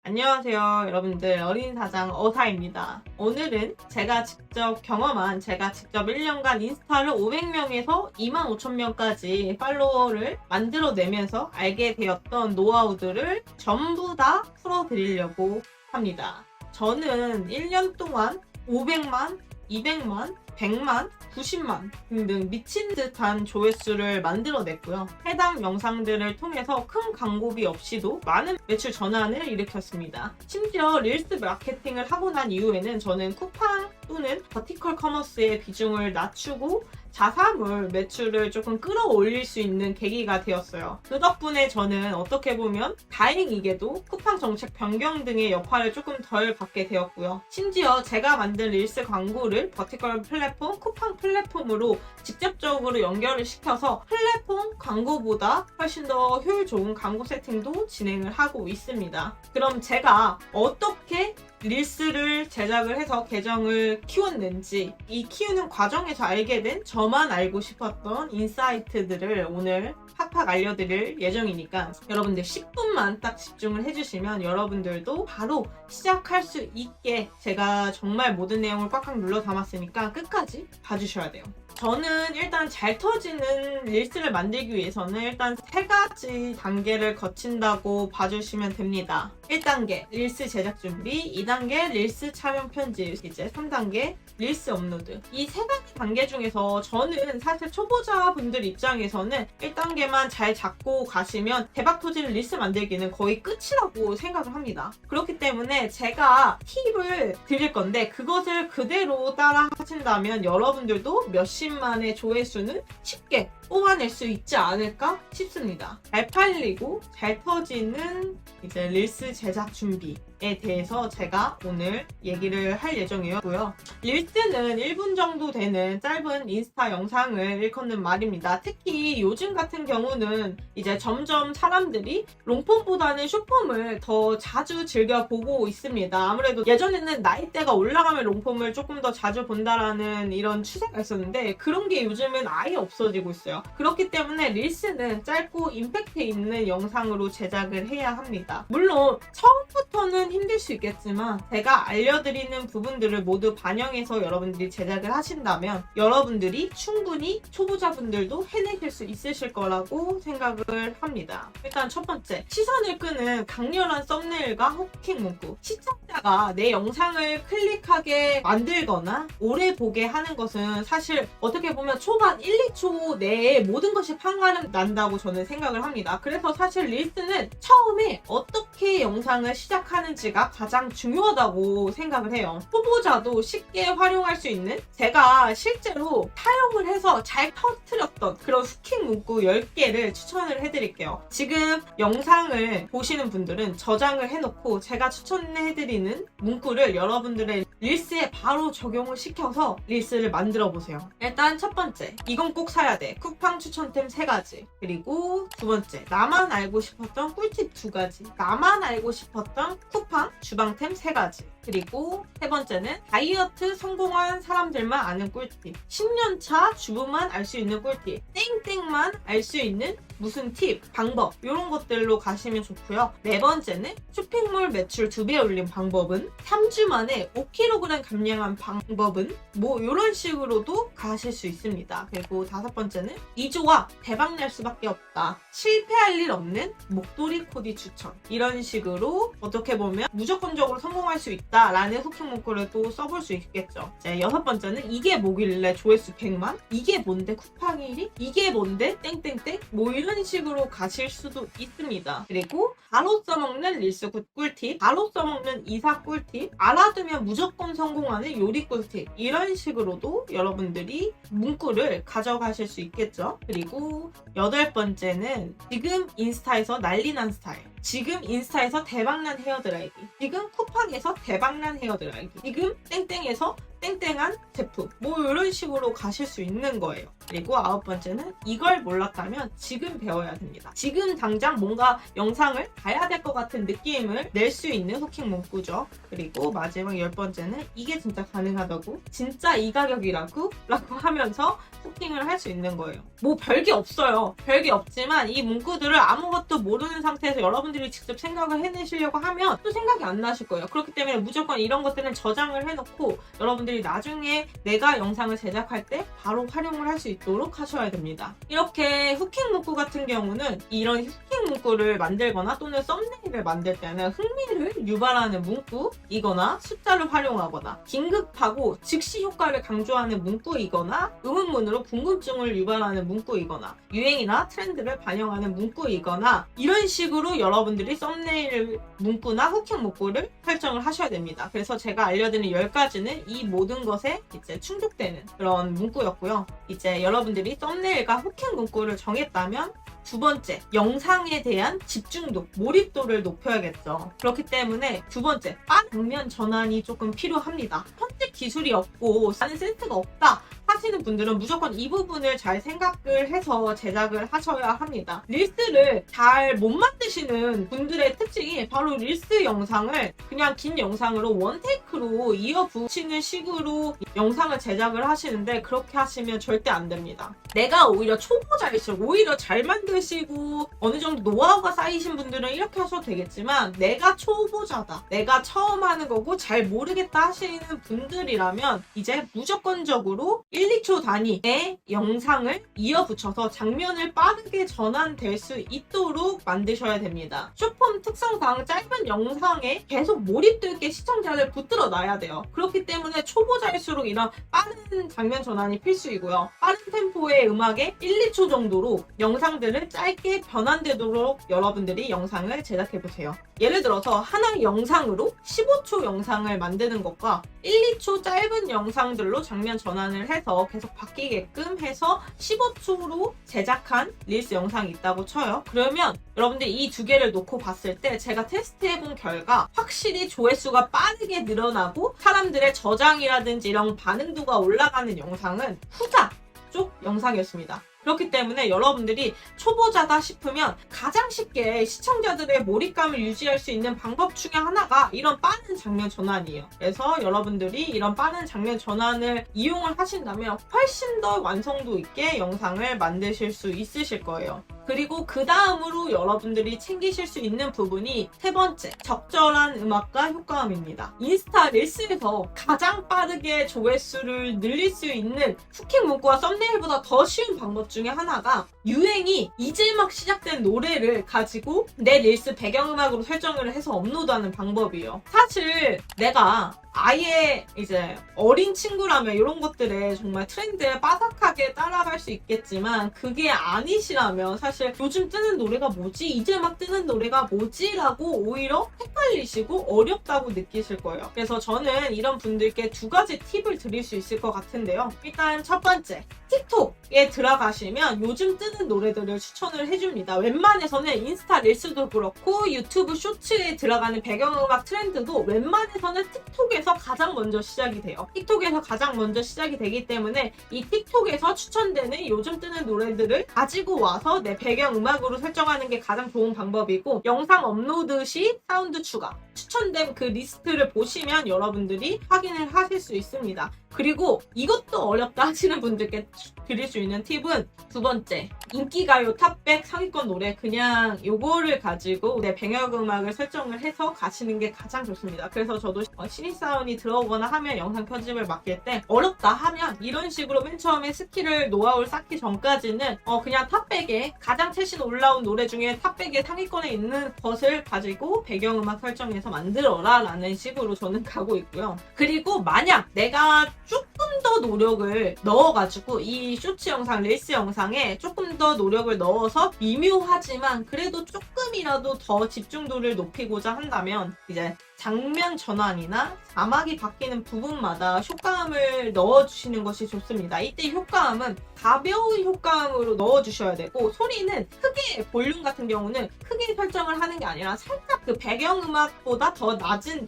안녕하세요 여러분들, 어린이사장 어사입니다. 오늘은 제가 직접 1년간 인스타를 500명에서 25,000명까지 팔로워를 만들어내면서 알게 되었던 노하우들을 전부 다 풀어드리려고 합니다. 저는 1년 동안 500만, 200만, 100만, 90만 등등 미친 듯한 조회수를 만들어냈고요. 해당 영상들을 통해서 큰 광고비 없이도 많은 매출 전환을 일으켰습니다. 심지어 릴스 마케팅을 하고 난 이후에는 저는 쿠팡 또는 버티컬 커머스의 비중을 낮추고 자사물 매출을 조금 끌어올릴 수 있는 계기가 되었어요. 그 덕분에 저는 어떻게 보면 다행히게도 쿠팡 정책 변경 등의 여파를 조금 덜 받게 되었고요. 심지어 제가 만든 릴스 광고를 버티컬 플랫폼, 쿠팡 플랫폼으로 직접적으로 연결을 시켜서 플랫폼 광고보다 훨씬 더 효율 좋은 광고 세팅도 진행을 하고 있습니다. 그럼 제가 어떻게 릴스를 제작을 해서 계정을 키웠는지, 이 키우는 과정에서 알게 된 저만 알고 싶었던 인사이트들을 오늘 팍팍 알려드릴 예정이니까 여러분들 10분만 딱 집중을 해주시면 여러분들도 바로 시작할 수 있게 제가 정말 모든 내용을 꽉꽉 눌러 담았으니까 끝까지 봐주셔야 돼요. 저는 일단 잘 터지는 릴스를 만들기 위해서는 일단 3가지 단계를 거친다고 봐주시면 됩니다. 1단계 릴스 제작 준비, 2단계 릴스 촬영 편집, 이제 3단계 릴스 업로드. 이 3가지 단계 중에서 저는 사실 초보자분들 입장에서는 1단계만 잘 잡고 가시면 대박 터지는 릴스 만들기는 거의 끝이라고 생각을 합니다. 그렇기 때문에 제가 팁을 드릴 건데 그것을 그대로 따라 하신다면 여러분들도 몇십만의 조회수는 쉽게 뽑아낼 수 있지 않을까 싶습니다. 잘 팔리고 잘 터지는 이제 릴스 제작 준비에 대해서 제가 오늘 얘기를 할 예정이고요. 릴스는 1분 정도 되는 짧은 인스타 영상을 일컫는 말입니다. 특히 요즘 같은 경우는 이제 점점 사람들이 롱폼보다는 숏폼을 더 자주 즐겨보고 있습니다. 아무래도 예전에는 나이대가 올라가면 롱폼을 조금 더 자주 본다라는 이런 추세가 있었는데 그런 게 요즘은 아예 없어지고 있어요. 그렇기 때문에 릴스는 짧고 임팩트 있는 영상으로 제작을 해야 합니다. 물론 처음부터는 힘들 수 있겠지만 제가 알려드리는 부분들을 모두 반영해서 여러분들이 제작을 하신다면 여러분들이 충분히 초보자분들도 해내실 수 있으실 거라고 생각을 합니다. 일단 첫 번째, 시선을 끄는 강렬한 썸네일과 후킹 문구. 시청자가 내 영상을 클릭하게 만들거나 오래 보게 하는 것은 사실 어떻게 보면 초반 1, 2초 내에 모든 것이 판가름 난다고 저는 생각을 합니다. 그래서 사실 릴스는 처음에 어떻게 영상을 시작하는지가 가장 중요하다고 생각을 해요. 초보자도 쉽게 활용할 수 있는, 제가 실제로 사용을 해서 잘 터뜨렸던 그런 후킹 문구 10개를 추천을 해드릴게요. 지금 영상을 보시는 분들은 저장을 해놓고 제가 추천해드리는 문구를 여러분들의 릴스에 바로 적용을 시켜서 릴스를 만들어 보세요. 일단 첫 번째, 이건 꼭 사야 돼. 쿠팡 추천템 3가지. 그리고 두 번째, 나만 알고 싶었던 꿀팁 2가지. 나만 알고 싶었던 쿠팡 주방템 3가지. 그리고 세 번째는 다이어트 성공한 사람들만 아는 꿀팁. 10년차 주부만 알 수 있는 꿀팁. 땡땡만 알 수 있는 무슨 팁, 방법 이런 것들로 가시면 좋고요. 네 번째는 쇼핑몰 매출 2배 올린 방법은, 3주 만에 5kg 감량한 방법은, 뭐 이런 식으로도 가실 수 있습니다. 그리고 5번째는 2조가 대박날 수밖에 없다, 실패할 일 없는 목도리 코디 추천. 이런 식으로 어떻게 보면 무조건적으로 성공할 수 있다라는 후킹 문구를 또 써볼 수 있겠죠. 이제 6번째는 이게 뭐길래 조회수 100만? 이게 뭔데 쿠팡 1위? 이게 뭔데 땡땡땡? 뭐 이런 식으로 가실 수도 있습니다. 그리고 바로 써먹는 릴스 꿀팁, 바로 써먹는 이사 꿀팁, 알아두면 무조건 성공하는 요리 꿀팁, 이런 식으로도 여러분들이 문구를 가져가실 수 있겠죠. 그리고 8번째는 지금 인스타에서 난리난 스타일, 지금 인스타에서 대박난 헤어드라이기, 지금 쿠팡에서 대박난 헤어드라이기, 지금 땡땡에서 땡땡한 제품, 뭐 이런 식으로 가실 수 있는 거예요. 그리고 9번째는 이걸 몰랐다면 지금 배워야 됩니다. 지금 당장 뭔가 영상을 봐야 될 것 같은 느낌을 낼 수 있는 후킹 문구죠. 그리고 마지막 10번째는 이게 진짜 가능하다고? 진짜 이 가격이라고? 라고 하면서 후킹을 할 수 있는 거예요. 뭐 별게 없어요. 별게 없지만 이 문구들을 아무것도 모르는 상태에서 여러분들이 직접 생각을 해내시려고 하면 또 생각이 안 나실 거예요. 그렇기 때문에 무조건 이런 것들은 저장을 해놓고 여러분들이 나중에 내가 영상을 제작할 때 바로 활용을 할 수 있도록 하셔야 됩니다. 이렇게 후킹 문구 같은 경우는 이런 후킹 문구를 만들거나 또는 썸네일을 만들 때는 흥미를 유발하는 문구이거나 숫자를 활용하거나 긴급하고 즉시 효과를 강조하는 문구이거나 의문문으로 궁금증을 유발하는 문구이거나 유행이나 트렌드를 반영하는 문구이거나 이런 식으로 여러분들이 썸네일 문구나 후킹 문구를 설정을 하셔야 됩니다. 그래서 제가 알려드린 10가지는 이 모든 것에 이제 충족되는 그런 문구였고요. 이제 여러분들이 썸네일과 후킹 문구를 정했다면 두 번째, 영상에 대한 집중도, 몰입도를 높여야겠죠. 그렇기 때문에 두 번째, 빠른 장면 전환이 조금 필요합니다. 편집 기술이 없고 하는 센스가 없다 하시는 분들은 무조건 이 부분을 잘 생각을 해서 제작을 하셔야 합니다. 릴스를 잘 못 만드시는 분들의 특징이 바로 릴스 영상을 그냥 긴 영상으로 원테이크로 이어붙이는 식으로 영상을 제작을 하시는데 그렇게 하시면 절대 안 됩니다. 내가 오히려 초보자일수록 오히려 잘 만드시고 어느 정도 노하우가 쌓이신 분들은 이렇게 하셔도 되겠지만 내가 초보자다, 내가 처음 하는 거고 잘 모르겠다 하시는 분들이라면 이제 무조건적으로 1, 2초 단위의 영상을 이어붙여서 장면을 빠르게 전환될 수 있도록 만드셔야 됩니다. 숏폼 특성상 짧은 영상에 계속 몰입도 있게 시청자를 붙들어 놔야 돼요. 그렇기 때문에 초보자일수록 이런 빠른 장면 전환이 필수이고요. 빠른 템포의 음악에 1, 2초 정도로 영상들을 짧게 변환되도록 여러분들이 영상을 제작해보세요. 예를 들어서 하나의 영상으로 15초 영상을 만드는 것과 1, 2초 짧은 영상들로 장면 전환을 해서 계속 바뀌게끔 해서 15초로 제작한 릴스 영상이 있다고 쳐요. 그러면 여러분들 이 두 개를 놓고 봤을 때 제가 테스트해본 결과 확실히 조회수가 빠르게 늘어나고 사람들의 저장이라든지 이런 반응도가 올라가는 영상은 후자 쪽 영상이었습니다. 그렇기 때문에 여러분들이 초보자다 싶으면 가장 쉽게 시청자들의 몰입감을 유지할 수 있는 방법 중에 하나가 이런 빠른 장면 전환이에요. 그래서 여러분들이 이런 빠른 장면 전환을 이용을 하신다면 훨씬 더 완성도 있게 영상을 만드실 수 있으실 거예요. 그리고 그 다음으로 여러분들이 챙기실 수 있는 부분이 세 번째, 적절한 음악과 효과음입니다. 인스타 릴스에서 가장 빠르게 조회수를 늘릴 수 있는 후킹 문구와 썸네일보다 더 쉬운 방법 중에 하나가 유행이 이제 막 시작된 노래를 가지고 내 릴스 배경음악으로 설정을 해서 업로드하는 방법이에요. 사실 내가 아예 이제 어린 친구라면 이런 것들에 정말 트렌드에 빠삭하게 따라갈 수 있겠지만 그게 아니시라면 사실 요즘 뜨는 노래가 뭐지? 이제 막 뜨는 노래가 뭐지? 라고 오히려 헷갈리시고 어렵다고 느끼실 거예요. 그래서 저는 이런 분들께 두 가지 팁을 드릴 수 있을 것 같은데요. 일단 첫 번째, 틱톡에 들어가시면 요즘 뜨는 노래들을 추천을 해줍니다. 웬만해서는 인스타 릴스도 그렇고 유튜브 쇼츠에 들어가는 배경음악 트렌드도 웬만해서는 틱톡에서 가장 먼저 시작이 돼요. 틱톡에서 가장 먼저 시작이 되기 때문에 이 틱톡에서 추천되는 요즘 뜨는 노래들을 가지고 와서 내 배경음악으로 설정하는 게 가장 좋은 방법이고 영상 업로드 시 사운드 추가, 추천된 그 리스트를 보시면 여러분들이 확인을 하실 수 있습니다. 그리고 이것도 어렵다 하시는 분들께 드릴 수 있는 팁은 두 번째, 인기가요 탑100 상위권 노래 그냥 요거를 가지고 내 배경음악을 설정을 해서 가시는 게 가장 좋습니다. 그래서 저도 신입사원이 들어오거나 하면 영상 편집을 맡길 때 어렵다 하면 이런 식으로 맨 처음에 스킬을 노하우를 쌓기 전까지는 그냥 탑100에 가장 최신 올라온 노래 중에 탑100의 상위권에 있는 것을 가지고 배경음악 설정해서 만들어라 라는 식으로 저는 가고 있고요. 그리고 만약 내가 조금 더 노력을 넣어가지고 이 쇼츠 영상, 릴스 영상에 조금 더 노력을 넣어서 미묘하지만 그래도 조금이라도 더 집중도를 높이고자 한다면 이제 장면 전환이나 자막이 바뀌는 부분마다 효과음을 넣어주시는 것이 좋습니다. 이때 효과음은 가벼운 효과음으로 넣어주셔야 되고 소리는 크게, 볼륨 같은 경우는 크게 설정을 하는 게 아니라 살짝 그 배경음악보다 더 낮은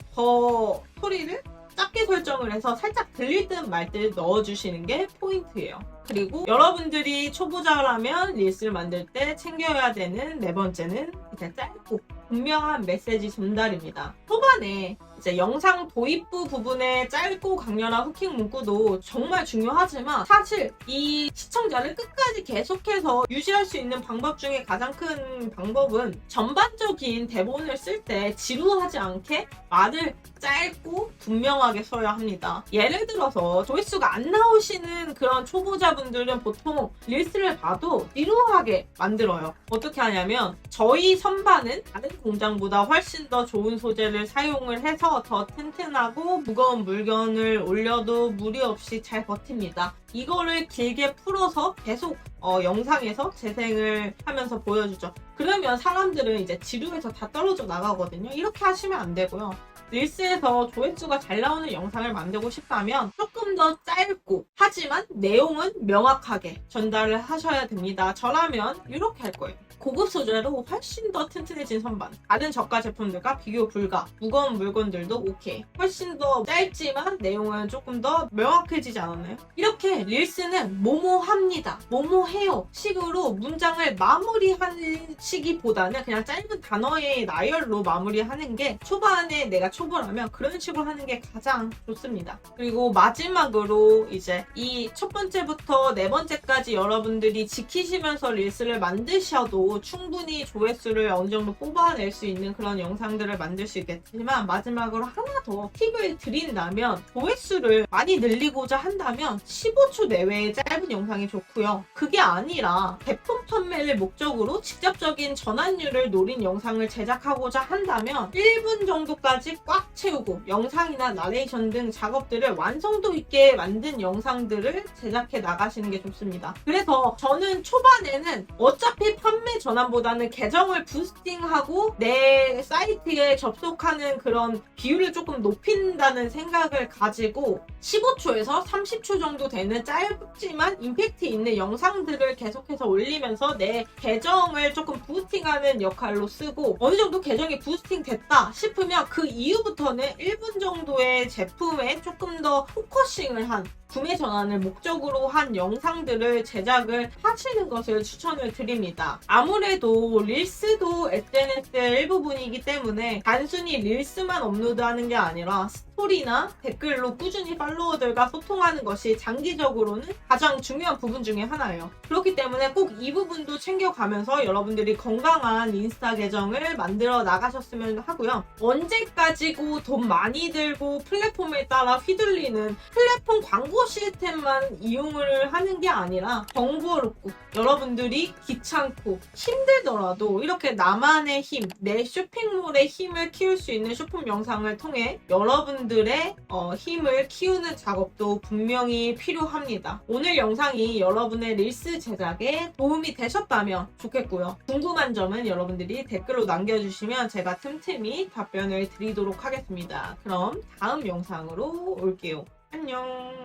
소리를 작게 설정을 해서 살짝 들릴 듯 말 듯 넣어주시는 게 포인트예요. 그리고 여러분들이 초보자라면 릴스를 만들 때 챙겨야 되는 네 번째는 이제 짧고 분명한 메시지 전달입니다. 초반에 이제 영상 도입부 부분의 짧고 강렬한 후킹 문구도 정말 중요하지만 사실 이 시청자를 끝까지 계속해서 유지할 수 있는 방법 중에 가장 큰 방법은 전반적인 대본을 쓸 때 지루하지 않게 말을 짧고 분명하게 써야 합니다. 예를 들어서 조회수가 안 나오시는 그런 초보자분들은 보통 릴스를 봐도 지루하게 만들어요. 어떻게 하냐면 저희 선반은 다른 공장보다 훨씬 더 좋은 소재를 사용을 해서 더 튼튼하고 무거운 물건을 올려도 무리 없이 잘 버팁니다. 이거를 길게 풀어서 계속 영상에서 재생을 하면서 보여주죠. 그러면 사람들은 이제 지루해서 다 떨어져 나가거든요. 이렇게 하시면 안 되고요. 릴스에서 조회수가 잘 나오는 영상을 만들고 싶다면 조금 더 짧고 하지만 내용은 명확하게 전달을 하셔야 됩니다. 저라면 이렇게 할 거예요. 고급 소재로 훨씬 더 튼튼해진 선반, 다른 저가 제품들과 비교 불가, 무거운 물건들도 오케이. 훨씬 더 짧지만 내용은 조금 더 명확해지지 않았나요? 이렇게 릴스는 뭐뭐합니다, 뭐뭐해요 식으로 문장을 마무리하는 시기보다는 그냥 짧은 단어의 나열로 마무리하는 게, 초반에 내가 초보라면 그런 식으로 하는 게 가장 좋습니다. 그리고 마지막으로 이제 이 첫 번째부터 네 번째까지 여러분들이 지키시면서 릴스를 만드셔도 충분히 조회수를 어느 정도 뽑아낼 수 있는 그런 영상들을 만들 수 있겠지만, 마지막으로 하나 더 팁을 드린다면, 조회수를 많이 늘리고자 한다면 15초 내외의 짧은 영상이 좋고요. 그게 아니라 제품 판매를 목적으로 직접적인 전환율을 노린 영상을 제작하고자 한다면 1분 정도까지 꽉 채우고 영상이나 나레이션 등 작업들을 완성도 있게 만든 영상들을 제작해 나가시는 게 좋습니다. 그래서 저는 초반에는 어차피 판매 전환보다는 계정을 부스팅하고 내 사이트에 접속하는 그런 비율을 조금 높인다는 생각을 가지고 15초에서 30초 정도 되는 짧지만 임팩트 있는 영상들을 계속해서 올리면서 내 계정을 조금 부스팅하는 역할로 쓰고, 어느 정도 계정이 부스팅 됐다 싶으면 그 이후부터는 1분 정도의 제품에 조금 더 포커싱을 한, 구매 전환을 목적으로 한 영상들을 제작을 하시는 것을 추천을 드립니다. 아무래도 릴스도 SNS의 일부분이기 때문에 단순히 릴스만 업로드하는 게 아니라 스토리나 댓글로 꾸준히 팔로워들과 소통하는 것이 장기적으로는 가장 중요한 부분 중에 하나예요. 그렇기 때문에 꼭 이 부분도 챙겨가면서 여러분들이 건강한 인스타 계정을 만들어 나가셨으면 하고요. 언제까지고 돈 많이 들고 플랫폼에 따라 휘둘리는 플랫폼 광고 시스템만 이용을 하는 게 아니라 번거롭고 여러분들이 귀찮고 힘들더라도 이렇게 나만의 힘, 내 쇼핑몰의 힘을 키울 수 있는 쇼핑 영상을 통해 여러분들의 힘을 키우는 작업도 분명히 필요합니다. 오늘 영상이 여러분의 릴스 제작에 도움이 되셨다면 좋겠고요. 궁금한 점은 여러분들이 댓글로 남겨주시면 제가 틈틈이 답변을 드리도록 하겠습니다. 그럼 다음 영상으로 올게요. 안녕.